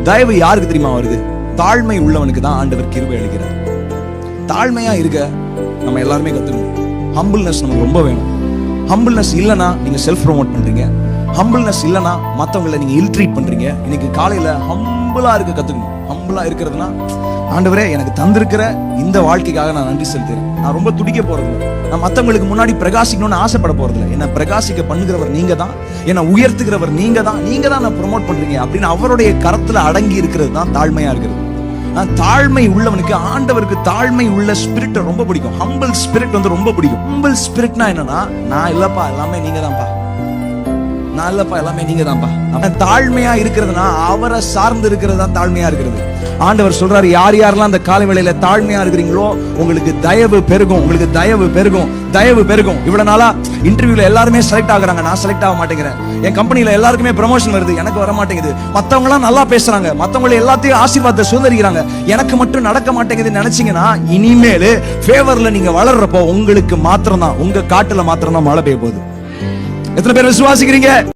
தயவு யாருக்கு தெரியுமா வருது? தாழ்மை உள்ளவனுக்கு தான் ஆண்டவர் கிருபை அளிக்கிறார். தாழ்மையா இருக்க நம்ம எல்லாருமே கத்துக்கணும். ஹம்பிள்னஸ் நமக்கு ரொம்ப வேணும். ஹம்பிள்னஸ் இல்லைன்னா நீங்க செல்ஃப் ப்ரொமோட் பண்றீங்க. ஹம்பிள்னஸ் இல்லைன்னா மற்றவங்களை நீங்க இல்ட்ரீட் பண்றீங்க. இன்னைக்கு காலையில ஹம்பிளா இருக்க கத்துக்கணும். ஹம்பிளா இருக்கிறதுனா, ஆண்டவரே எனக்கு தந்திருக்கிற இந்த வாழ்க்கைக்காக நான் நன்றி செலுத்துறேன். நான் ரொம்ப துடிக்க போறதில்லை. நான் மற்றவங்களுக்கு முன்னாடி பிரகாசிக்கணும்னு ஆசைப்பட போறதில்லை. என்ன பிரகாசிக்க பண்ணுகிறவர் நீங்க தான், என்ன உயர்த்துகிறவர் நீங்க தான், நீங்க தான் நான் ப்ரொமோட் பண்றீங்க அப்படின்னு அவருடைய கரத்துல அடங்கி இருக்கிறது தான் தாழ்மையா இருக்கிறது. தாழ்மை உள்ளவனுக்கு, ஆண்டவருக்கு தாழ்மை உள்ள ஸ்பிரிட் ரொம்ப பிடிக்கும். ஹம்பிள் ஸ்பிரிட் வந்து ரொம்ப பிடிக்கும். ஹம்பிள் ஸ்பிரிட்னா என்னன்னா, நான் இல்லப்பா எல்லாமே நீங்க தான்ப்பா, நான் இல்லப்பா எல்லாமே நீங்க தான்ப்பா. தாழ்மையா இருக்கிறதுனா அவரை சார்ந்து இருக்கிறது தான் தாழ்மையா இருக்கிறது. ஆண்டவர் சொல்றாரு, யார் யாரெல்லாம் அந்த காலை வேளையில தாழ்மையா இருக்கிறீங்களோ உங்களுக்கு தயவு பெருகும், உங்களுக்கு தயவு பெருகும், தயவு பெருகும். இவ்வளவு நாளா இன்டர்வியூல எல்லாருமே செலக்ட் ஆகுறாங்க, நான் செலக்ட் ஆக மாட்டேங்கிறேன். என் கம்பெனில எல்லாருக்குமே ப்ரமோஷன் வருது, எனக்கு வர மாட்டேங்குது. மத்தவங்க எல்லாம் நல்லா பேசுறாங்க, மத்தவங்களை எல்லாத்தையும் ஆசீர்வாதத்தை சுதந்திரிக்கிறாங்க, எனக்கு மட்டும் நடக்க மாட்டேங்குதுன்னு நினைச்சீங்கன்னா, இனிமேல் ஃபேவர்ல நீங்க வளர்றப்போ உங்களுக்கு மாத்திரம் தான், உங்க காட்டுல மாத்திரம் தான் மழை பெய்ய போகுது. எத்தனை பேர் விசுவாசிக்கிறீங்க?